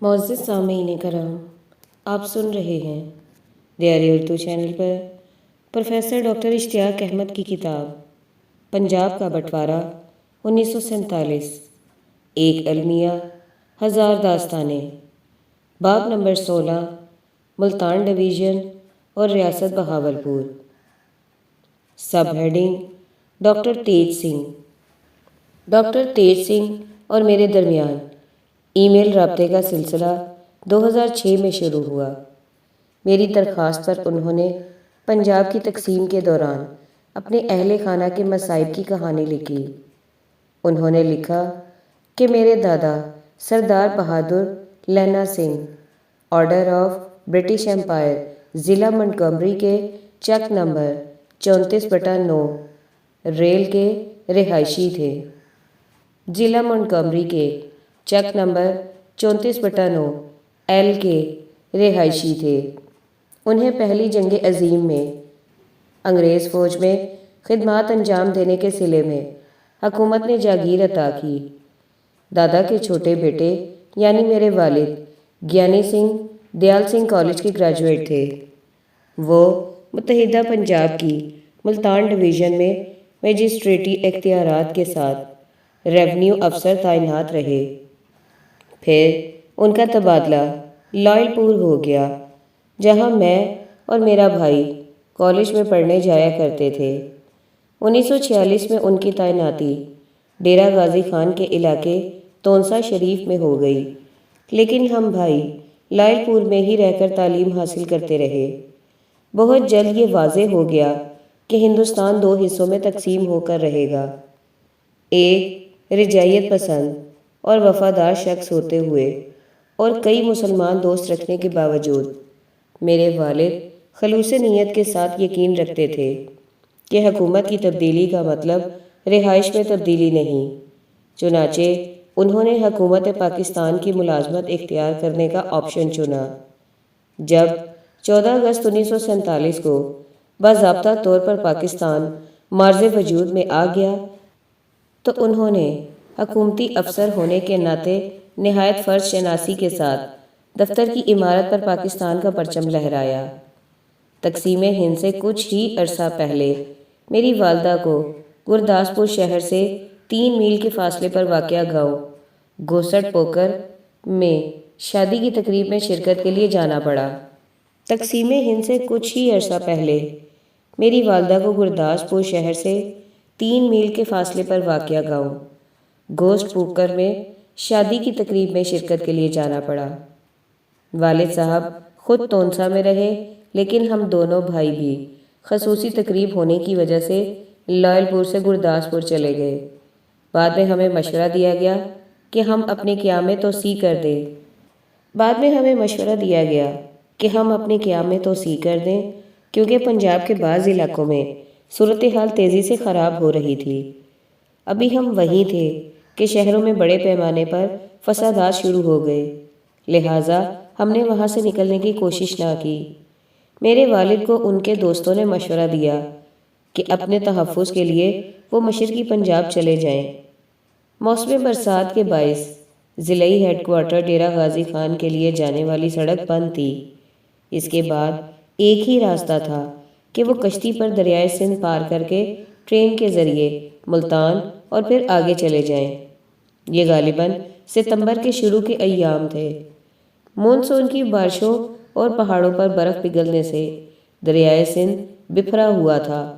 معزز سامعین کرام، آپ سن رہے ہیں دیاری اردو چینل پر پروفیسر ڈاکٹر اشتیاق احمد کی کتاب پنجاب کا بٹوارہ 1947، ایک المیہ ہزار داستانیں، باب نمبر 16، ملتان ڈویژن اور ریاست بہاولپور۔ سب ہیڈنگ: ڈاکٹر تیج سنگھ۔ ڈاکٹر تیج سنگھ اور میرے درمیان ای میل رابطے کا سلسلہ 2006 میں شروع ہوا۔ میری درخواست پر انہوں نے پنجاب کی تقسیم کے دوران اپنے اہل خانہ کے مصائب کی کہانی لکھی۔ انہوں نے لکھا کہ میرے دادا Sardar Bahadur Lehna Singh order of British Empire ضلع منٹگومری کے چک نمبر 34/9 ریل کے رہائشی تھے۔ ضلع منٹگومری کے چک نمبر 34/9 ایل کے رہائشی تھے۔ انہیں پہلی جنگ عظیم میں انگریز فوج میں خدمات انجام دینے کے صلے میں حکومت نے جاگیر عطا کی۔ دادا کے چھوٹے بیٹے یعنی میرے والد گیانی سنگھ دیال سنگھ کالج کے گریجویٹ تھے۔ وہ متحدہ پنجاب کی ملتان ڈویژن میں مجسٹریٹی اختیارات کے ساتھ ریونیو افسر تعینات رہے۔ پھر ان کا تبادلہ لائل پور ہو گیا، جہاں میں اور میرا بھائی کالج میں پڑھنے جایا کرتے تھے۔ 1946 میں ان کی تعیناتی ڈیرہ غازی خان کے علاقے تونسا شریف میں ہو گئی، لیکن ہم بھائی لائل پور میں ہی رہ کر تعلیم حاصل کرتے رہے۔ بہت جلد یہ واضح ہو گیا کہ ہندوستان 2 حصوں میں تقسیم ہو کر رہے گا۔ ایک رجعیت پسند اور وفادار شخص ہوتے ہوئے اور کئی مسلمان دوست رکھنے کے باوجود میرے والد خلوص نیت کے ساتھ یقین رکھتے تھے کہ حکومت کی تبدیلی کا مطلب رہائش میں تبدیلی نہیں۔ چنانچہ انہوں نے حکومت پاکستان کی ملازمت اختیار کرنے کا آپشن چنا۔ جب 14 اگست 1947 کو باضابطہ طور پر پاکستان مارز وجود میں آ گیا تو انہوں نے حکومتی افسر ہونے کے ناطے نہایت فرض شناسی کے ساتھ دفتر کی عمارت پر پاکستان کا پرچم لہرایا۔ تقسیم ہند سے کچھ ہی عرصہ پہلے میری والدہ کو گرداسپور شہر سے 3 میل کے فاصلے پر واقع گاؤں گوسٹ پوکر میں شادی کی تقریب میں شرکت کے لیے جانا پڑا۔ تقسیم ہند سے کچھ ہی عرصہ پہلے میری والدہ کو گرداسپور شہر سے 3 میل کے فاصلے پر واقع گاؤں گوسٹ پوکر میں شادی کی تقریب میں شرکت کے لیے جانا پڑا۔ والد صاحب خود تونسا میں رہے، لیکن ہم دونوں بھائی بھی خصوصی تقریب ہونے کی وجہ سے لائل پور سے گرداسپور چلے گئے۔ بعد میں ہمیں مشورہ دیا گیا کہ ہم اپنے قیام میں توسیع کر دیں کیونکہ پنجاب کے بعض علاقوں میں صورتحال تیزی سے خراب ہو رہی تھی۔ ابھی ہم وہیں تھے کہ شہروں میں بڑے پیمانے پر فسادات شروع ہو گئے، لہٰذا ہم نے وہاں سے نکلنے کی کوشش نہ کی۔ میرے والد کو ان کے دوستوں نے مشورہ دیا کہ اپنے تحفظ کے لیے وہ مشرقی پنجاب چلے جائیں۔ موسم برسات کے باعث ضلعی ہیڈ کوارٹر ڈیرہ غازی خان کے لیے جانے والی سڑک بند تھی۔ اس کے بعد ایک ہی راستہ تھا کہ وہ کشتی پر دریائے سندھ پار کر کے ٹرین کے ذریعے ملتان اور پھر آگے چلے جائیں۔ یہ غالباً ستمبر کے شروع کے ایام تھے۔ مونسون کی بارشوں اور پہاڑوں پر برف پگھلنے سے دریائے سندھ بکھرا ہوا تھا۔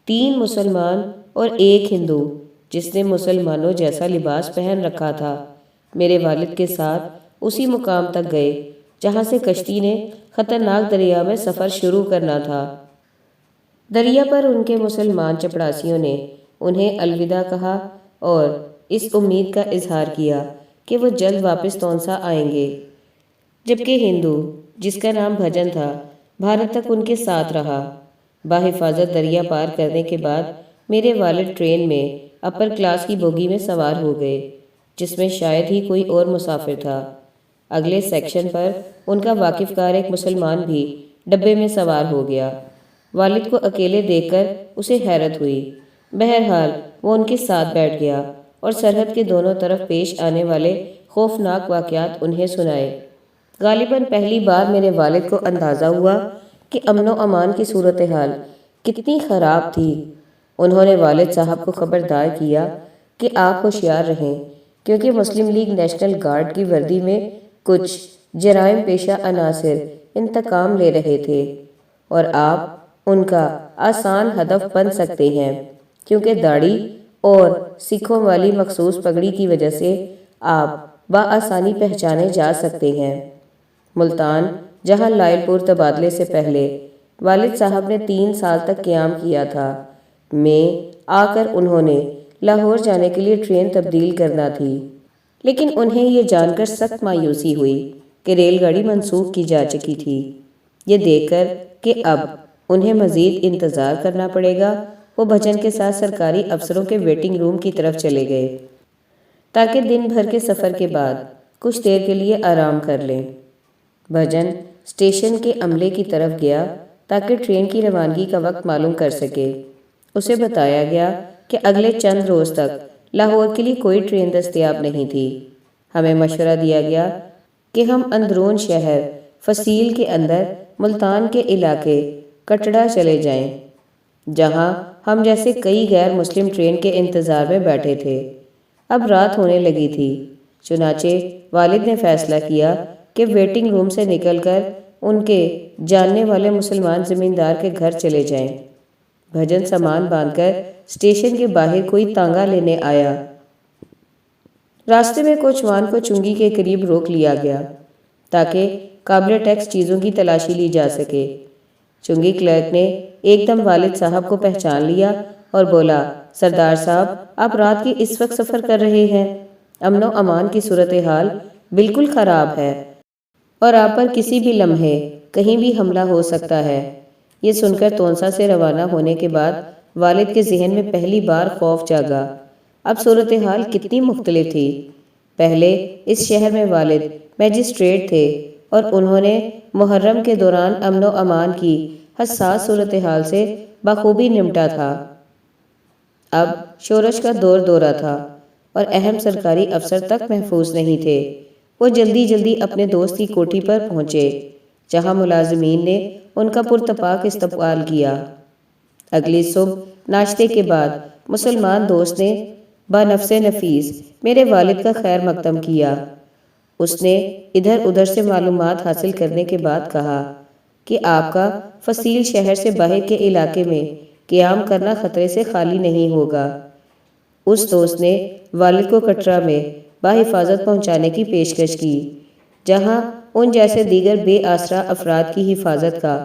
3 مسلمان اور 1 ہندو جس نے مسلمانوں جیسا لباس پہن رکھا تھا میرے والد کے ساتھ اسی مقام تک گئے جہاں سے کشتی نے خطرناک دریا میں سفر شروع کرنا تھا۔ دریا پر ان کے مسلمان چپڑاسیوں نے انہیں الوداع کہا اور اس امید کا اظہار کیا کہ وہ جلد واپس تونسا آئیں گے، جبکہ ہندو جس کا نام بھجن تھا بھارت تک ان کے ساتھ رہا۔ بحفاظت دریا پار کرنے کے بعد میرے والد ٹرین میں اپر کلاس کی بوگی میں سوار ہو گئے جس میں شاید ہی کوئی اور مسافر تھا۔ اگلے سیکشن پر ان کا واقف کار ایک مسلمان بھی ڈبے میں سوار ہو گیا۔ والد کو اکیلے دیکھ کر اسے حیرت ہوئی، بہرحال وہ ان کے ساتھ بیٹھ گیا اور سرحد کے دونوں طرف پیش آنے والے خوفناک واقعات انہیں سنائے۔ غالباً پہلی بار میرے والد کو اندازہ ہوا کہ امن و امان کی صورتحال کتنی خراب تھی۔ انہوں نے والد صاحب کو خبردار کیا کہ آپ ہوشیار رہیں، کیونکہ مسلم لیگ نیشنل گارڈ کی وردی میں کچھ جرائم پیشہ عناصر انتقام لے رہے تھے اور آپ ان کا آسان ہدف بن سکتے ہیں، کیونکہ داڑھی اور سکھوں والی مخصوص پگڑی کی وجہ سے آپ بآسانی پہچانے جا سکتے ہیں۔ ملتان، جہاں لائل پور تبادلے سے پہلے والد صاحب نے 3 سال تک قیام کیا تھا، میں آ کر انہوں نے لاہور جانے کے لیے ٹرین تبدیل کرنا تھی، لیکن انہیں یہ جان کر سخت مایوسی ہوئی کہ ریل گاڑی منسوخ کی جا چکی تھی۔ یہ دیکھ کر کہ اب انہیں مزید انتظار کرنا پڑے گا، وہ بھجن کے ساتھ سرکاری افسروں کے ویٹنگ روم کی طرف چلے گئے تاکہ دن بھر کے سفر کے بعد کچھ دیر کے لیے آرام کر لیں۔ بھجن اسٹیشن کے عملے کی طرف گیا تاکہ ٹرین کی روانگی کا وقت معلوم کر سکے۔ اسے بتایا گیا کہ اگلے چند روز تک لاہور کے لیے کوئی ٹرین دستیاب نہیں تھی۔ ہمیں مشورہ دیا گیا کہ ہم اندرون شہر فصیل کے اندر ملتان کے علاقے کٹڑا چلے جائیں، جہاں ہم جیسے کئی غیر مسلم ٹرین کے انتظار میں بیٹھے تھے۔ اب رات ہونے لگی تھی، چنانچہ والد نے فیصلہ کیا کہ ویٹنگ روم سے نکل کر ان کے جاننے والے مسلمان زمیندار کے گھر چلے جائیں۔ بھجن سامان باندھ کر اسٹیشن کے باہر کوئی تانگا لینے آیا۔ راستے میں کوچوان کو چنگی کے قریب روک لیا گیا تاکہ قابل ٹیکس چیزوں کی تلاشی لی جا سکے۔ چنگی کلرک نے ایک دم والد صاحب کو پہچان لیا اور بولا، سردار صاحب، آپ رات کی اس وقت سفر کر رہے ہیں؟ امن و امان کی صورتحال بالکل خراب ہے اور آپ پر کسی بھی لمحے کہیں بھی حملہ ہو سکتا ہے۔ یہ سن کر تونسا سے روانہ ہونے کے بعد والد کے ذہن میں پہلی بار خوف جاگا۔ اب صورتحال کتنی مختلف تھی۔ پہلے اس شہر میں والد میجسٹریٹ تھے اور انہوں نے محرم کے دوران امن و امان کی حساس صورتحال سے بخوبی نمٹا تھا۔ اب شورش کا دور دورہ تھا اور اہم سرکاری افسر تک محفوظ نہیں تھے۔ وہ جلدی جلدی اپنے دوست کی کوٹھی پر پہنچے، جہاں ملازمین نے ان کا پرتپاک استقبال کیا۔ اگلی صبح ناشتے کے بعد مسلمان دوست نے بنفس نفیس میرے والد کا خیر مقدم کیا۔ اس نے ادھر ادھر سے معلومات حاصل کرنے کے بعد کہا کہ آپ کا فصیل شہر سے باہر کے علاقے میں قیام کرنا خطرے سے خالی نہیں ہوگا۔ اس دوست نے والد کو کٹرا میں بحفاظت پہنچانے کی پیشکش کی، جہاں ان جیسے دیگر بے آسرا افراد کی حفاظت کا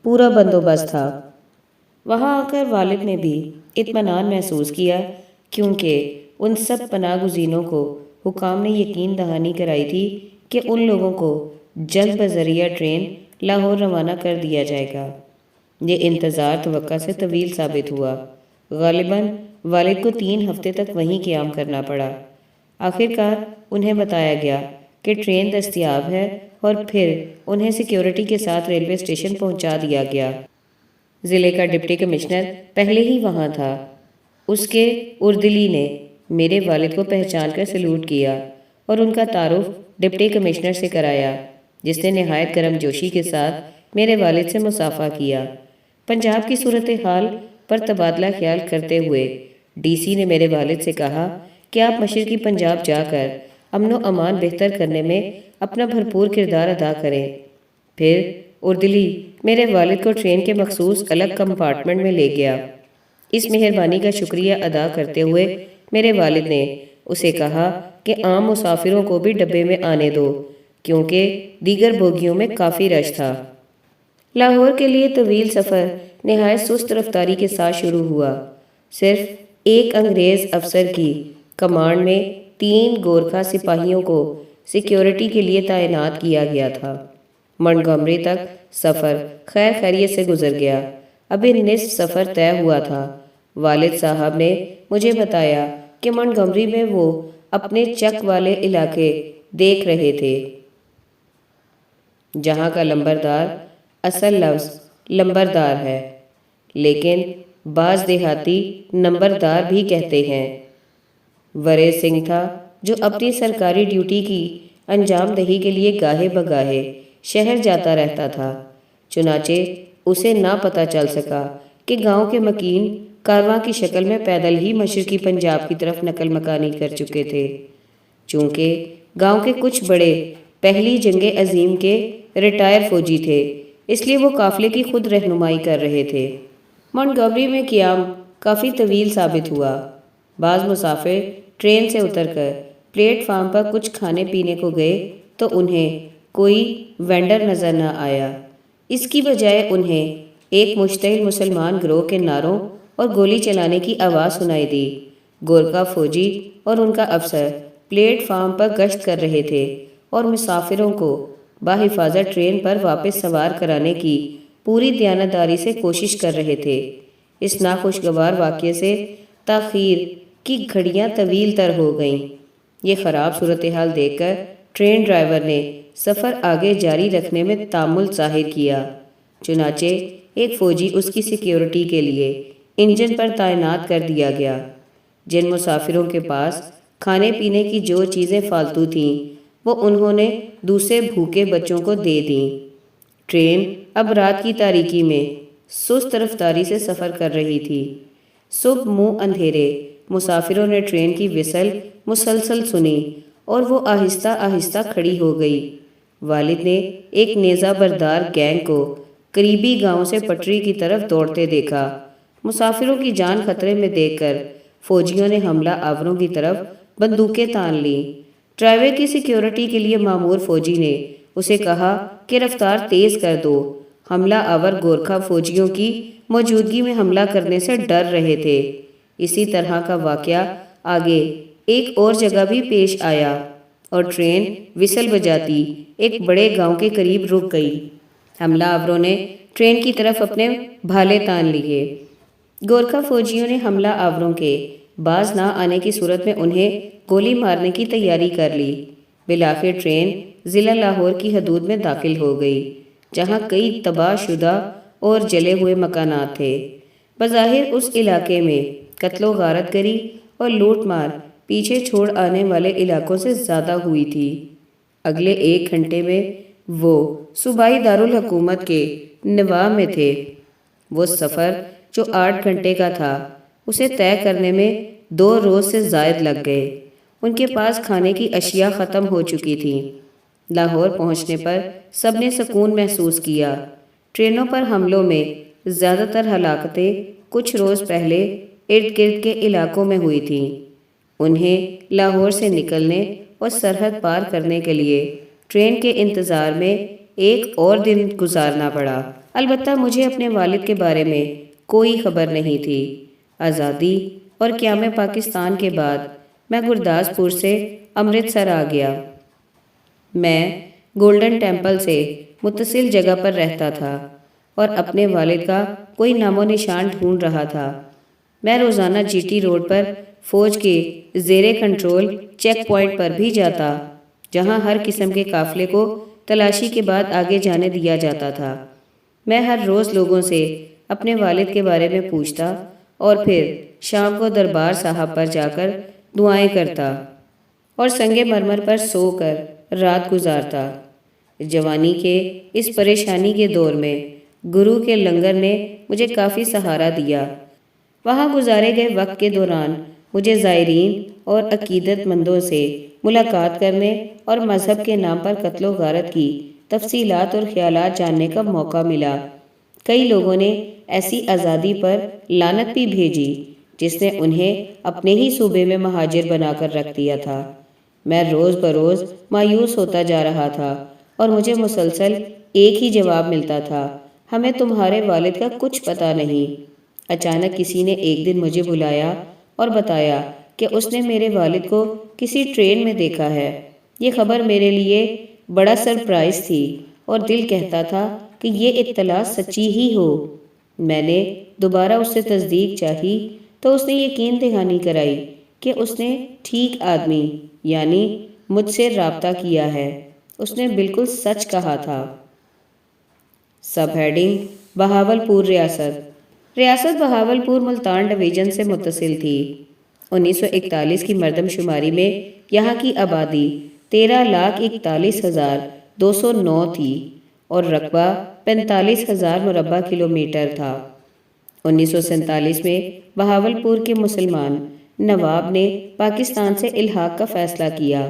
پورا بندوبست تھا۔ وہاں آ کر والد نے بھی اطمینان محسوس کیا، کیونکہ ان سب پناہ گزینوں کو حکام نے یقین دہانی کرائی تھی کہ ان لوگوں کو جلد بذریعہ ٹرین لاہور روانہ کر دیا جائے گا۔ یہ انتظار توقع سے طویل ثابت ہوا۔ غالباً والد کو 3 ہفتے تک وہیں قیام کرنا پڑا۔ آخر کار انہیں بتایا گیا کہ ٹرین دستیاب ہے اور پھر انہیں سیکیورٹی کے ساتھ ریلوے اسٹیشن پہنچا دیا گیا۔ ضلع کا ڈپٹی کمشنر پہلے ہی وہاں تھا۔ اس کے اردلی نے میرے والد کو پہچان کر سلوٹ کیا اور ان کا تعارف ڈپٹی کمشنر سے کرایا، جس نے نہایت گرم جوشی کے ساتھ میرے والد سے مصافحہ کیا۔ پنجاب کی صورتحال پر تبادلہ خیال کرتے ہوئے ڈی سی نے میرے والد سے کہا کہ آپ مشرقی پنجاب جا کر امن و امان بہتر کرنے میں اپنا بھرپور کردار ادا کریں۔ پھر اردلی میرے والد کو ٹرین کے مخصوص الگ کمپارٹمنٹ میں لے گیا۔ اس مہربانی کا شکریہ ادا کرتے ہوئے میرے والد نے اسے کہا کہ عام مسافروں کو بھی ڈبے میں آنے دو، کیونکہ دیگر بوگیوں میں کافی رش تھا۔ لاہور کے لیے طویل سفر نہایت سست رفتاری کے ساتھ شروع ہوا۔ صرف ایک انگریز افسر کی کمانڈ میں 3 گورکھا سپاہیوں کو سیکیورٹی کے لیے تعینات کیا گیا تھا۔ منٹگومری تک سفر خیر خیریت سے گزر گیا۔ ابھی نصف سفر طے ہوا تھا۔ والد صاحب نے مجھے بتایا کہ منٹگومری میں وہ اپنے چک والے علاقے دیکھ رہے تھے، جہاں کا لمبردار اصل لفظ لمبردار ہے، لیکن بعض دیہاتی نمبردار بھی کہتے ہیں۔ ورے سنگھ تھا جو اپنی سرکاری ڈیوٹی کی انجام دہی کے لیے گاہے بگاہے شہر جاتا رہتا تھا۔ چنانچہ اسے نہ پتہ چل سکا کہ گاؤں کے مکین کارواں کی شکل میں پیدل ہی مشرقی پنجاب کی طرف نقل مکانی کر چکے تھے۔ چونکہ گاؤں کے کچھ بڑے پہلی جنگ عظیم کے ریٹائر فوجی تھے، اس لیے وہ قافلے کی خود رہنمائی کر رہے تھے۔ مونٹگومری میں قیام کافی طویل ثابت ہوا۔ بعض مسافر ٹرین سے اتر کر پلیٹ فارم پر کچھ کھانے پینے کو گئے تو انہیں کوئی وینڈر نظر نہ آیا۔ اس کی بجائے انہیں ایک مشتعل مسلمان گروہ کے نعروں اور گولی چلانے کی آواز سنائی دی۔ گورکھا فوجی اور ان کا افسر پلیٹ فارم پر گشت کر رہے تھے اور مسافروں کو بحفاظت ٹرین پر واپس سوار کرانے کی پوری دیانتداری سے کوشش کر رہے تھے۔ اس ناخوشگوار واقعے سے تاخیر کی گھڑیاں طویل تر ہو گئیں۔ یہ خراب صورتحال دیکھ کر ٹرین ڈرائیور نے سفر آگے جاری رکھنے میں تامل ظاہر کیا۔ چنانچہ ایک فوجی اس کی سیکیورٹی کے لیے انجن پر تعینات کر دیا گیا۔ جن مسافروں کے پاس کھانے پینے کی جو چیزیں فالتو تھیں وہ انہوں نے دوسرے بھوکے بچوں کو دے دیں۔ ٹرین اب رات کی تاریکی میں سست رفتاری سے سفر کر رہی تھی۔ صبح منہ اندھیرے مسافروں نے ٹرین کی وسل مسلسل سنی اور وہ آہستہ آہستہ کھڑی ہو گئی۔ والد نے ایک نیزہ بردار گینگ کو قریبی گاؤں سے پٹری کی طرف دوڑتے دیکھا۔ مسافروں کی جان خطرے میں دیکھ کر فوجیوں نے حملہ آوروں کی طرف بندوقیں تان لیں۔ ڈرائیور کی سیکیورٹی کے لیے مامور فوجی نے اسے کہا کہ رفتار تیز کر دو۔ حملہ آور گورکھا فوجیوں کی موجودگی میں حملہ کرنے سے ڈر رہے تھے۔ اسی طرح کا واقعہ آگے ایک اور جگہ بھی پیش آیا اور ٹرین وسل بجاتی ایک بڑے گاؤں کے قریب رک گئی۔ حملہ آوروں نے ٹرین کی طرف اپنے بھالے تان لیے۔ گورکھا فوجیوں نے حملہ آوروں کے باز نہ آنے کی صورت میں انہیں گولی مارنے کی تیاری کر لی۔ بالآخر ٹرین ضلع لاہور کی حدود میں داخل ہو گئی، جہاں کئی تباہ شدہ اور جلے ہوئے مکانات تھے۔ بظاہر اس علاقے میں قتل و غارت گری اور لوٹ مار پیچھے چھوڑ آنے والے علاقوں سے زیادہ ہوئی تھی۔ اگلے 1 گھنٹے میں وہ صوبائی دارالحکومت کے نواح میں تھے۔ وہ سفر جو 8 گھنٹے کا تھا اسے طے کرنے میں 2 روز سے زائد لگ گئے۔ ان کے پاس کھانے کی اشیاء ختم ہو چکی تھیں۔ لاہور پہنچنے پر سب نے سکون محسوس کیا۔ ٹرینوں پر حملوں میں زیادہ تر ہلاکتیں کچھ روز پہلے ارد گرد کے علاقوں میں ہوئی تھیں۔ انہیں لاہور سے نکلنے اور سرحد پار کرنے کے لیے ٹرین کے انتظار میں 1 اور دن گزارنا پڑا۔ البتہ مجھے اپنے والد کے بارے میں کوئی خبر نہیں تھی۔ آزادی اور قیام پاکستان کے بعد میں گرداسپور سے امرتسر آ گیا۔ میں گولڈن ٹیمپل سے متصل جگہ پر رہتا تھا اور اپنے والد کا کوئی نام و نشان ڈھونڈ رہا تھا۔ میں روزانہ جی ٹی روڈ پر فوج کے زیر کنٹرول چیک پوائنٹ پر بھی جاتا، جہاں ہر قسم کے قافلے کو تلاشی کے بعد آگے جانے دیا جاتا تھا۔ میں ہر روز لوگوں سے اپنے والد کے بارے میں پوچھتا اور پھر شام کو دربار صاحب پر جا کر دعائیں کرتا اور سنگ مرمر پر سو کر رات گزارتا۔ جوانی کے اس پریشانی کے دور میں گرو کے لنگر نے مجھے کافی سہارا دیا۔ وہاں گزارے گئے وقت کے دوران مجھے زائرین اور عقیدت مندوں سے ملاقات کرنے اور مذہب کے نام پر قتل و غارت کی تفصیلات اور خیالات جاننے کا موقع ملا۔ کئی لوگوں نے ایسی آزادی پر لعنت بھی بھیجی جس نے انہیں اپنے ہی صوبے میں مہاجر بنا کر رکھ دیا تھا۔ میں روز بروز مایوس ہوتا جا رہا تھا اور مجھے مسلسل ایک ہی جواب ملتا تھا، ہمیں تمہارے والد کا کچھ پتہ نہیں۔ اچانک کسی نے ایک دن مجھے بلایا اور بتایا کہ اس نے میرے والد کو کسی ٹرین میں دیکھا ہے۔ یہ خبر میرے لیے بڑا سرپرائز تھی اور دل کہتا تھا کہ یہ اطلاع سچی ہی ہو۔ میں نے دوبارہ اس سے تصدیق چاہی تو اس نے یقین دہانی کرائی کہ اس نے ٹھیک آدمی یعنی مجھ سے رابطہ کیا ہے۔ اس نے بالکل سچ کہا تھا۔ سب ہیڈنگ: بہاولپور ریاست بہاولپور ملتان ڈویژن سے متصل تھی۔ 1941 کی مردم شماری میں یہاں کی آبادی 13,41,209 تھی اور رقبہ 45,000 مربع کلومیٹر تھا۔ 1947 میں بہاولپور کے مسلمان نواب نے پاکستان سے الحاق کا فیصلہ کیا۔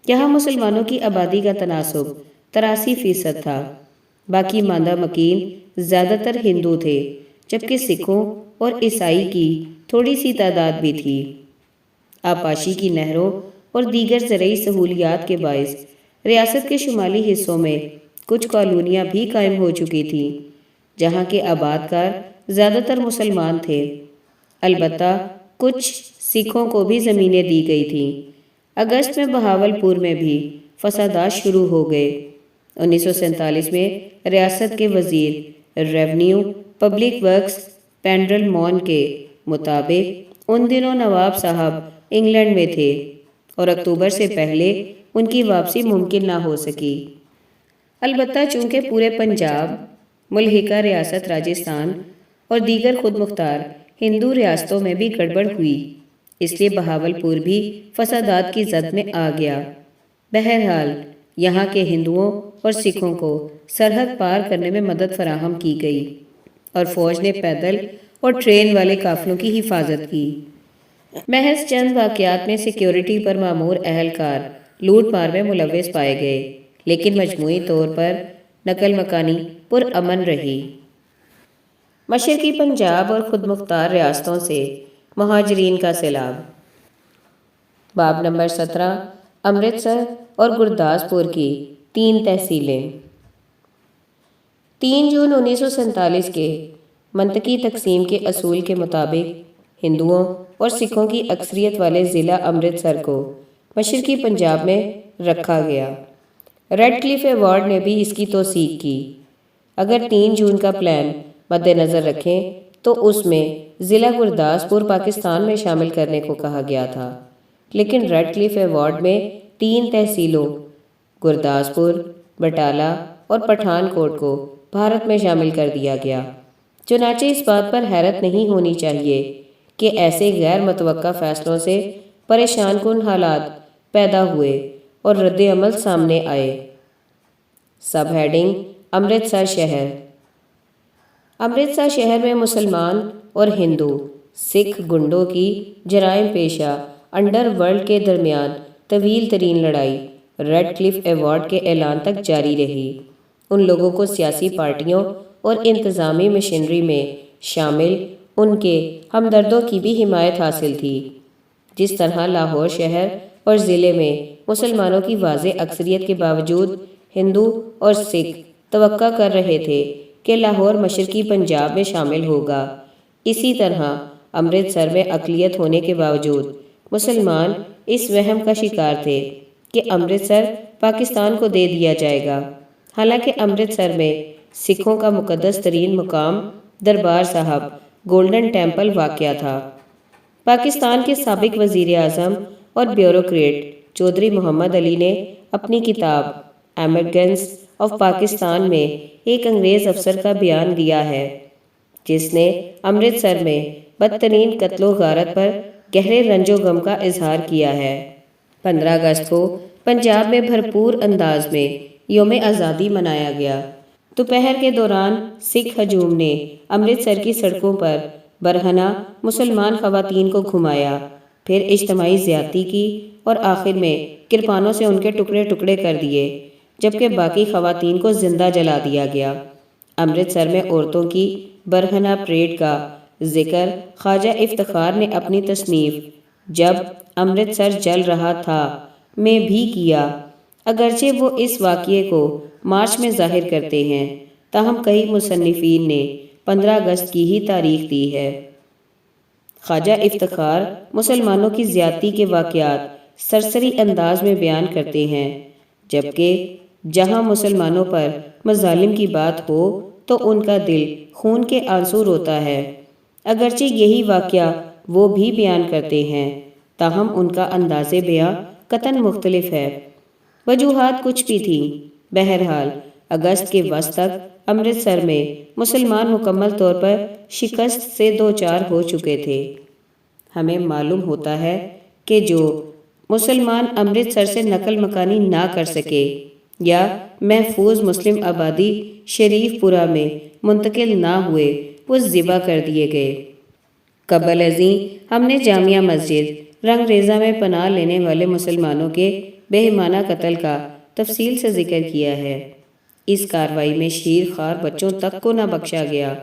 یہاں مسلمانوں کی آبادی کا تناسب 83% تھا، باقی ماندہ مکین زیادہ تر ہندو تھے، جبکہ سکھوں اور عیسائی کی تھوڑی سی تعداد بھی تھی۔ آبپاشی کی نہروں اور دیگر زرعی سہولیات کے باعث ریاست کے شمالی حصوں میں کچھ کالونیاں بھی قائم ہو چکی تھیں، جہاں کے آباد کار زیادہ تر مسلمان تھے۔ البتہ کچھ سکھوں کو بھی زمینیں دی گئی تھیں۔ اگست میں بہاولپور میں بھی فسادات شروع ہو گئے۔ 1947 میں ریاست کے وزیر ریونیو پبلک ورکس پینڈرل مون کے مطابق ان دنوں نواب صاحب انگلینڈ میں تھے اور اکتوبر سے پہلے ان کی واپسی ممکن نہ ہو سکی۔ البتہ چونکہ پورے پنجاب، ملحقہ ریاست راجستھان اور دیگر خود مختار ہندو ریاستوں میں بھی گڑبڑ ہوئی، اس لیے بہاولپور بھی فسادات کی زد میں آ گیا۔ بہرحال یہاں کے ہندوؤں اور سکھوں کو سرحد پار کرنے میں مدد فراہم کی گئی اور فوج نے پیدل اور ٹرین والے قافلوں کی حفاظت کی۔ محض چند واقعات میں سیکیورٹی پر مامور اہلکار لوٹ مار میں ملوث پائے گئے، لیکن مجموعی طور پر نقل مکانی پرامن رہی۔ مشرقی پنجاب اور خود مختار ریاستوں سے مہاجرین کا سیلاب۔ باب نمبر 17 امرتسر اور گرداسپور کی 3 تحصیلیں۔ 3 جون 1947 کے منطقی تقسیم کے اصول کے مطابق ہندوؤں اور سکھوں کی اکثریت والے ضلع امرتسر کو مشرقی پنجاب میں رکھا گیا۔ ریڈ کلف ایوارڈ نے بھی اس کی توثیق کی۔ اگر 3 جون کا پلان مد نظر رکھیں تو اس میں ضلع گرداسپور پاکستان میں شامل کرنے کو کہا گیا تھا، لیکن ریڈ کلف ایوارڈ میں 3 تحصیلوں گرداسپور، بٹالہ اور پٹھان کوٹ کو بھارت میں شامل کر دیا گیا۔ چنانچہ اس بات پر حیرت نہیں ہونی چاہیے کہ ایسے غیر متوقع فیصلوں سے پریشان کن حالات پیدا ہوئے اور رد عمل سامنے آئے۔ سب ہیڈنگ امرتسر شہر۔ امرتسر شہر میں مسلمان اور ہندو سکھ گنڈوں کی جرائم پیشہ انڈر ورلڈ کے درمیان طویل ترین لڑائی ریڈ کلف ایوارڈ کے اعلان تک جاری رہی۔ ان لوگوں کو سیاسی پارٹیوں اور انتظامی مشینری میں شامل ان کے ہمدردوں کی بھی حمایت حاصل تھی۔ جس طرح لاہور شہر اور ضلع میں مسلمانوں کی واضح اکثریت کے باوجود ہندو اور سکھ توقع کر رہے تھے کہ لاہور مشرقی پنجاب میں شامل ہوگا، اسی طرح امرتسر میں اقلیت ہونے کے باوجود مسلمان اس وہم کا شکار تھے کہ امرتسر پاکستان کو دے دیا جائے گا، حالانکہ امرتسر میں سکھوں کا مقدس ترین مقام دربار صاحب گولڈن ٹیمپل واقع تھا۔ پاکستان کے سابق وزیر اعظم اور بیوروکریٹ چودھری محمد علی نے اپنی کتاب ایمرجنس آف پاکستان میں ایک انگریز افسر کا بیان دیا ہے جس نے امرتسر میں بدترین قتل و غارت پر گہرے رنج و غم کا اظہار کیا ہے۔ 15 اگست کو پنجاب میں بھرپور انداز میں یوم آزادی منایا گیا۔ دوپہر کے دوران سکھ ہجوم نے امرتسر کی سڑکوں پر برہنہ مسلمان خواتین کو گھمایا، پھر اجتماعی زیادتی کی اور آخر میں کرپانوں سے ان کے ٹکڑے ٹکڑے کر دیے، جبکہ باقی خواتین کو زندہ جلا دیا گیا۔ امرتسر میں عورتوں کی برہنہ پریڈ کا ذکر خواجہ افتخار نے اپنی تصنیف جب امرتسر جل رہا تھا میں بھی کیا، اگرچہ وہ اس واقعے کو مارچ میں ظاہر کرتے ہیں، تاہم کئی مصنفین نے 15 اگست کی ہی تاریخ دی ہے۔ خواجہ افتخار مسلمانوں کی زیادتی کے واقعات سرسری انداز میں بیان کرتے ہیں، جبکہ جہاں مسلمانوں پر مظالم کی بات ہو تو ان کا دل خون کے آنسو روتا ہے۔ اگرچہ یہی واقعہ وہ بھی بیان کرتے ہیں، تاہم ان کا انداز بیاں قطعاً مختلف ہے۔ وجوہات کچھ بھی تھیں، بہرحال اگست کے وسط تک امرتسر میں مسلمان مکمل طور پر شکست سے دوچار ہو چکے تھے۔ ہمیں معلوم ہوتا ہے کہ جو مسلمان امرتسر سے نقل مکانی نہ کر سکے یا محفوظ مسلم آبادی شریف پورہ میں منتقل نہ ہوئے، وہ ذبح کر دیے گئے۔ قبل ازیں ہم نے جامعہ مسجد رنگ ریزہ میں پناہ لینے والے مسلمانوں کے بہیمانہ قتل کا تفصیل سے ذکر کیا ہے۔ اس کارروائی میں شیر خوار بچوں تک کو نہ بخشا گیا،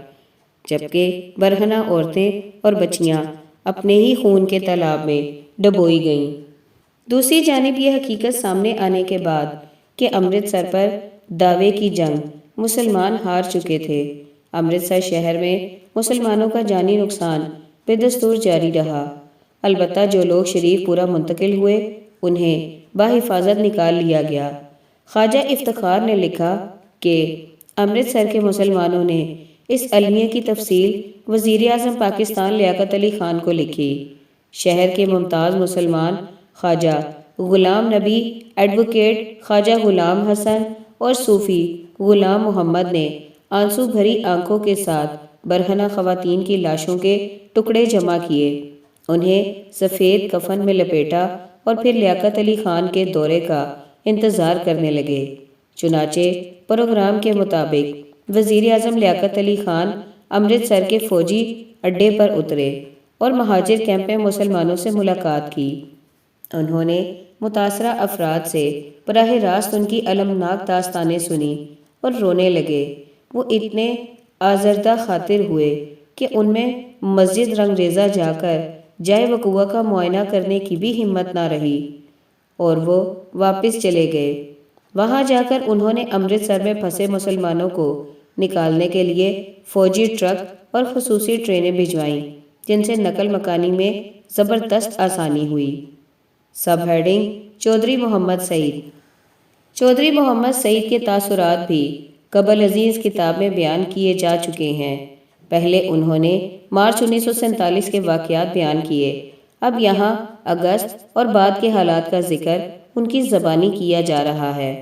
جبکہ برہنہ عورتیں اور بچیاں اپنے ہی خون کے تالاب میں ڈبوئی گئیں۔ دوسری جانب یہ حقیقت سامنے آنے کے بعد کہ امرتسر پر دعوے کی جنگ مسلمان ہار چکے تھے، امرتسر شہر میں مسلمانوں کا جانی نقصان بدستور جاری رہا۔ البتہ جو لوگ شریف پورہ منتقل ہوئے انہیں بحفاظت نکال لیا گیا۔ خواجہ افتخار نے لکھا کہ امرتسر کے مسلمانوں نے اس المیہ کی تفصیل وزیر اعظم پاکستان لیاقت علی خان کو لکھی۔ شہر کے ممتاز مسلمان خواجہ غلام نبی، ایڈوکیٹ خواجہ غلام حسن اور صوفی غلام محمد نے آنسو بھری آنکھوں کے ساتھ برہنہ خواتین کی لاشوں کے ٹکڑے جمع کیے، انہیں سفید کفن میں لپیٹا اور پھر لیاقت علی خان کے دورے کا انتظار کرنے لگے۔ چنانچہ پروگرام کے مطابق وزیر اعظم لیاقت علی خان امرتسر کے فوجی اڈے پر اترے اور مہاجر کیمپ میں مسلمانوں سے ملاقات کی۔ انہوں نے متاثرہ افراد سے براہ راست ان کی المناک داستانیں سنی اور رونے لگے۔ وہ اتنے آزردہ خاطر ہوئے کہ ان میں مسجد رنگ ریزہ جا کر جائے وقوع کا معائنہ کرنے کی بھی ہمت نہ رہی اور وہ واپس چلے گئے۔ وہاں جا کر انہوں نے امرتسر میں پھنسے مسلمانوں کو نکالنے کے لیے فوجی ٹرک اور خصوصی ٹرینیں بھجوائیں، جن سے نقل مکانی میں زبردست آسانی ہوئی۔ سب ہیڈنگ: چودھری محمد سعید۔ چودھری محمد سعید کے تاثرات بھی قبل ازیں اس کتاب میں بیان کیے جا چکے ہیں۔ پہلے انہوں نے مارچ 1947 کے واقعات بیان کیے، اب یہاں اگست اور بعد کے حالات کا ذکر ان کی زبانی کیا جا رہا ہے۔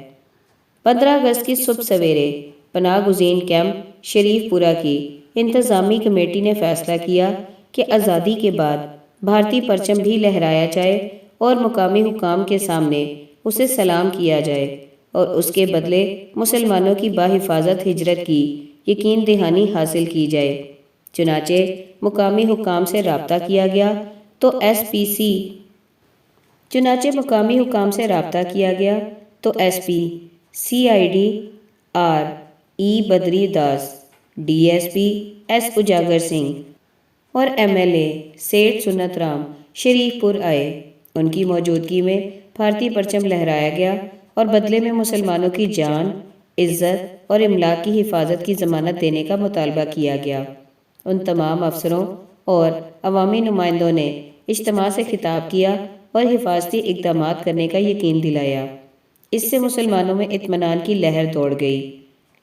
15 اگست کی صبح سویرے پناہ گزین کیمپ شریف پورہ کی انتظامی کمیٹی نے فیصلہ کیا کہ آزادی کے بعد بھارتی پرچم بھی لہرایا جائے اور مقامی حکام کے سامنے اسے سلام کیا جائے اور اس کے بدلے مسلمانوں کی بحفاظت ہجرت کی یقین دہانی حاصل کی جائے۔ چنانچہ مقامی حکام سے رابطہ کیا گیا تو ایس پی CID RE بدری داس، DSP S اجاگر سنگھ اور MLA سیٹھ سنت رام شریف پور آئے۔ ان کی موجودگی میں بھارتی پرچم لہرایا گیا اور بدلے میں مسلمانوں کی جان، عزت اور املاک کی حفاظت کی ضمانت دینے کا مطالبہ کیا گیا۔ ان تمام افسروں اور عوامی نمائندوں نے اجتماع سے خطاب کیا اور حفاظتی اقدامات کرنے کا یقین دلایا۔ اس سے مسلمانوں میں اطمینان کی لہر دوڑ گئی،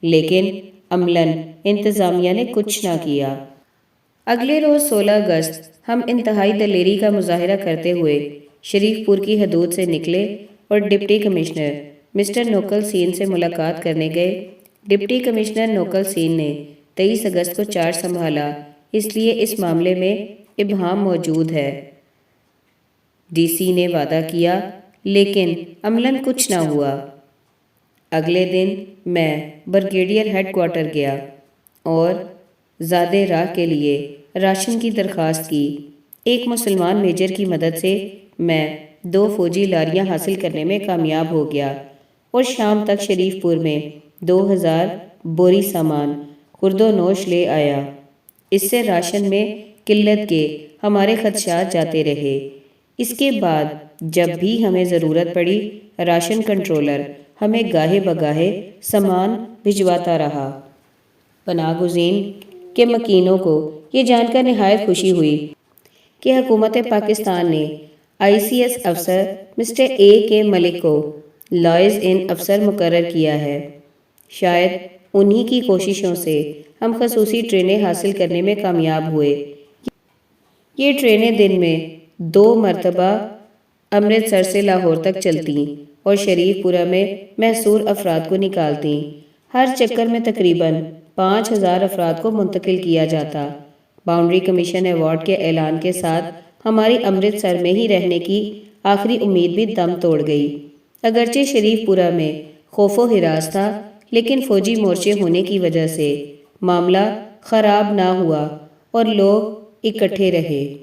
لیکن عملاً انتظامیہ نے کچھ نہ کیا۔ اگلے روز 16 اگست ہم انتہائی دلیری کا مظاہرہ کرتے ہوئے شریف پور کی حدود سے نکلے اور ڈپٹی کمشنر مسٹر نوکل سین سے ملاقات کرنے گئے۔ ڈپٹی کمشنر نوکل سین نے 23 اگست کو چارج سنبھالا، اس لیے اس معاملے میں ابہام موجود ہے۔ DC نے وعدہ کیا، لیکن عملاً کچھ نہ ہوا۔ اگلے دن میں بریگیڈیئر ہیڈ کوارٹر گیا اور زادے راہ کے لیے راشن کی درخواست کی۔ ایک مسلمان میجر کی مدد سے میں 2 فوجی لاریاں حاصل کرنے میں کامیاب ہو گیا اور شام تک شریف پور میں 2000 بوری سامان خرد و نوش لے آیا۔ اس سے راشن میں قلت کے ہمارے خدشات جاتے رہے۔ اس کے بعد جب بھی ہمیں ضرورت پڑی، راشن کنٹرولر ہمیں گاہے بگاہے سامان بھجواتا رہا۔ پناہ گزین کے مکینوں کو یہ جان کر نہایت خوشی ہوئی کہ حکومت پاکستان نے ICS افسر مسٹر AK ملک کو لائز ان افسر مقرر کیا ہے۔ شاید انہی کی کوششوں سے ہم خصوصی ٹرینیں حاصل کرنے میں کامیاب ہوئے۔ یہ ٹرینیں دن میں 2 مرتبہ امرتسر سے لاہور تک چلتیں اور شریف پورہ میں محصور افراد کو نکالتیں۔ ہر چکر میں تقریباً 5000 افراد کو منتقل کیا جاتا۔ باؤنڈری کمیشن ایوارڈ کے اعلان کے ساتھ ہماری امرتسر میں ہی رہنے کی آخری امید بھی دم توڑ گئی۔ اگرچہ شریف پورہ میں خوف و ہراس تھا، لیکن فوجی مورچے ہونے کی وجہ سے معاملہ خراب نہ ہوا اور لوگ اکٹھے رہے۔